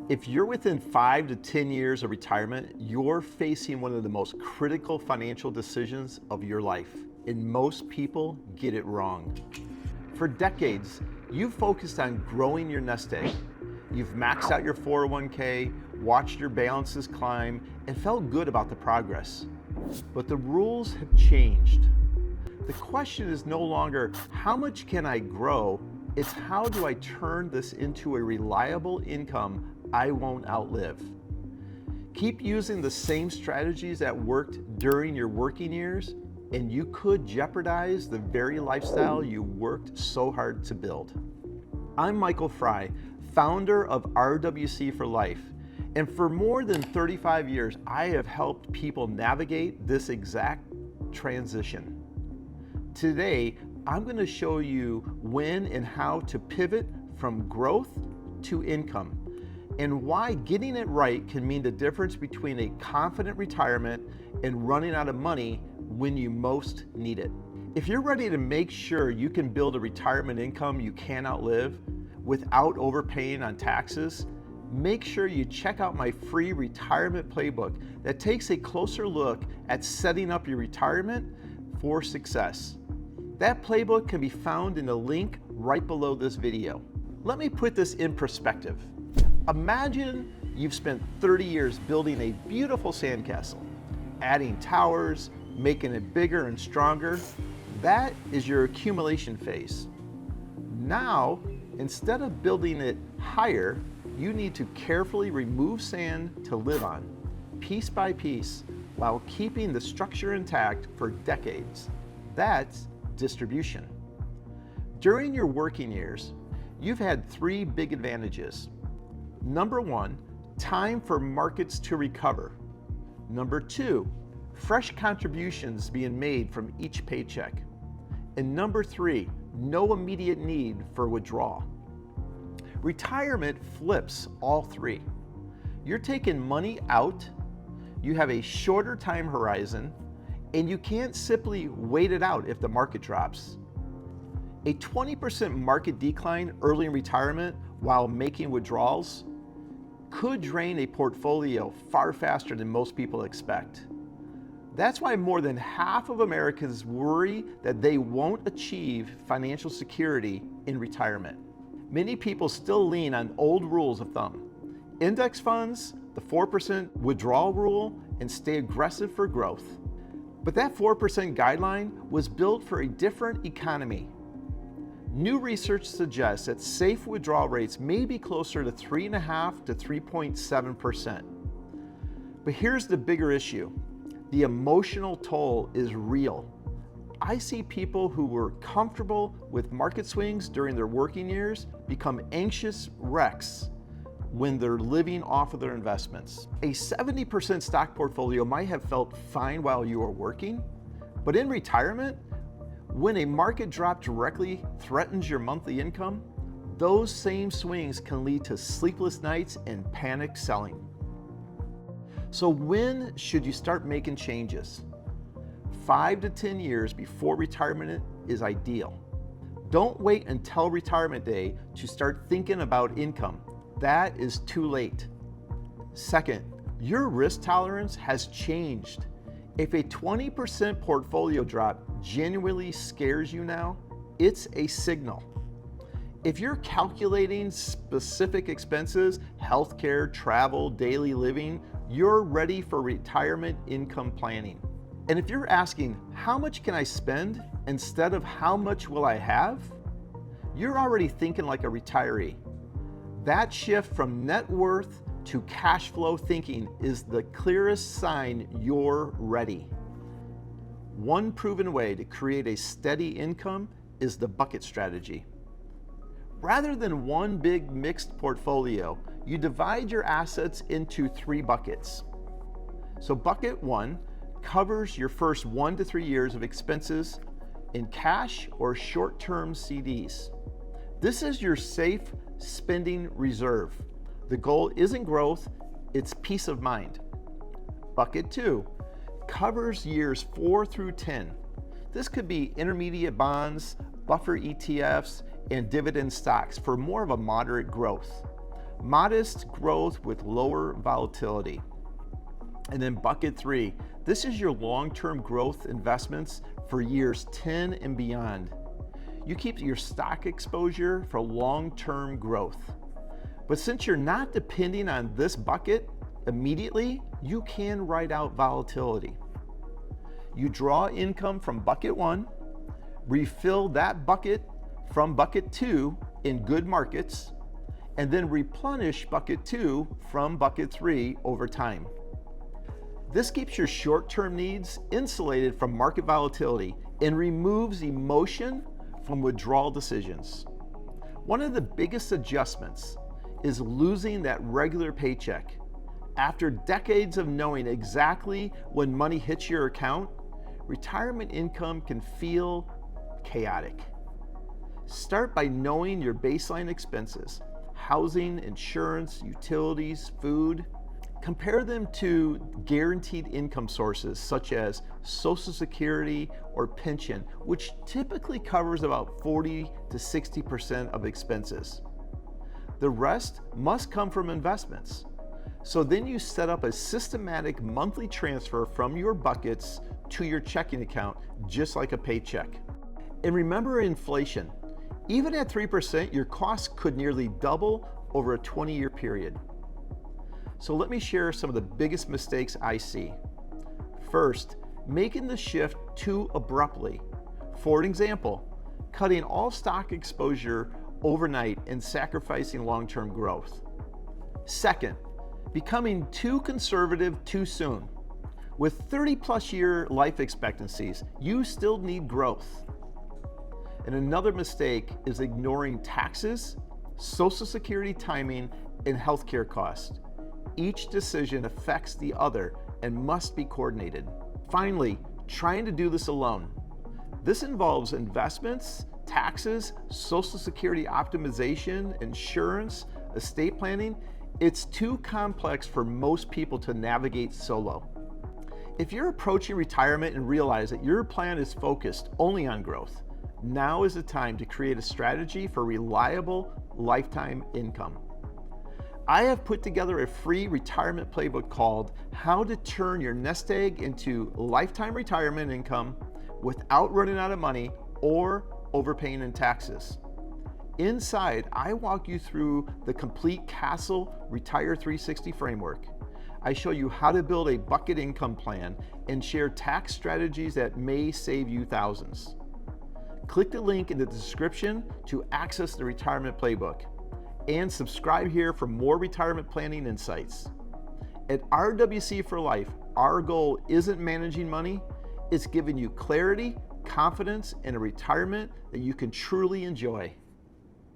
If you're within 5 to 10 years of retirement, you're facing one of the most critical financial decisions of your life, and most people get it wrong. For decades, you've focused on growing your nest egg. You've maxed out your 401k, watched your balances climb, and felt good about the progress. But the rules have changed. The question is no longer, how much can I grow? It's how do I turn this into a reliable income I won't outlive? Keep using the same strategies that worked during your working years, and you could jeopardize the very lifestyle you worked so hard to build. I'm Michael Fry, founder of RWC for Life, and for more than 35 years, I have helped people navigate this exact transition. Today, I'm going to show you when and how to pivot from growth to income, and why getting it right can mean the difference between a confident retirement and running out of money when you most need it. If you're ready to make sure you can build a retirement income you can outlive without overpaying on taxes, make sure you check out my free retirement playbook that takes a closer look at setting up your retirement for success. That playbook can be found in the link right below this video. Let me put this in perspective. Imagine you've spent 30 years building a beautiful sandcastle, adding towers, making it bigger and stronger. That is your accumulation phase. Now, instead of building it higher, you need to carefully remove sand to live on, piece by piece, while keeping the structure intact for decades. That's distribution. During your working years, you've had three big advantages. Number one, time for markets to recover. Number two, fresh contributions being made from each paycheck. And number three, no immediate need for withdrawal. Retirement flips all three. You're taking money out, you have a shorter time horizon, and you can't simply wait it out if the market drops. A 20% market decline early in retirement while making withdrawals could drain a portfolio far faster than most people expect. That's why more than half of Americans worry that they won't achieve financial security in retirement. Many people still lean on old rules of thumb: index funds, the 4% withdrawal rule, and stay aggressive for growth. But that 4% guideline was built for a different economy. New research suggests that safe withdrawal rates may be closer to 3.5% to 3.7%. But here's the bigger issue. The emotional toll is real. I see people who were comfortable with market swings during their working years become anxious wrecks when they're living off of their investments. A 70% stock portfolio might have felt fine while you were working, but in retirement, when a market drop directly threatens your monthly income, those same swings can lead to sleepless nights and panic selling. So when should you start making changes? 5 to 10 years before retirement is ideal. Don't wait until retirement day to start thinking about income. That is too late. Second, your risk tolerance has changed. If a 20% portfolio drop genuinely scares you now, it's a signal. If you're calculating specific expenses, healthcare, travel, daily living, you're ready for retirement income planning. And if you're asking, how much can I spend instead of how much will I have? You're already thinking like a retiree. That shift from net worth to cash flow thinking is the clearest sign you're ready. One proven way to create a steady income is the bucket strategy. Rather than one big mixed portfolio, you divide your assets into three buckets. So bucket one covers your first 1 to 3 years of expenses in cash or short-term CDs. This is your safe spending reserve. The goal isn't growth, it's peace of mind. Bucket two covers years 4 through 10. This could be intermediate bonds, buffer ETFs, and dividend stocks for more of a moderate growth. Modest growth with lower volatility. And then bucket 3, this is your long-term growth investments for years 10 and beyond. You keep your stock exposure for long-term growth. But since you're not depending on this bucket immediately, you can ride out volatility. You draw income from bucket 1, refill that bucket from bucket 2 in good markets, and then replenish bucket 2 from bucket 3 over time. This keeps your short-term needs insulated from market volatility and removes emotion from withdrawal decisions. One of the biggest adjustments is losing that regular paycheck. After decades of knowing exactly when money hits your account, retirement income can feel chaotic. Start by knowing your baseline expenses: housing, insurance, utilities, food. Compare them to guaranteed income sources such as Social Security or pension, which typically covers about 40 to 60% of expenses. The rest must come from investments. So then you set up a systematic monthly transfer from your buckets to your checking account, just like a paycheck. And remember inflation. Even at 3%, your costs could nearly double over a 20-year period. So let me share some of the biggest mistakes I see. First, making the shift too abruptly. For example, cutting all stock exposure overnight and sacrificing long-term growth. Second, becoming too conservative too soon. With 30+ year life expectancies, you still need growth. And another mistake is ignoring taxes, Social Security timing, and healthcare costs. Each decision affects the other and must be coordinated. Finally, trying to do this alone. This involves investments, taxes, Social Security optimization, insurance, estate planning. It's too complex for most people to navigate solo. If you're approaching retirement and realize that your plan is focused only on growth, now is the time to create a strategy for reliable lifetime income. I have put together a free retirement playbook called How to Turn Your Nest Egg into Lifetime Retirement Income Without Running Out of Money or Overpaying in Taxes. Inside, I walk you through the complete Castle Retire 360 framework. I show you how to build a bucket income plan and share tax strategies that may save you thousands. Click the link in the description to access the retirement playbook. And subscribe here for more retirement planning insights. At RWC for Life, our goal isn't managing money, it's giving you clarity, confidence, and a retirement that you can truly enjoy.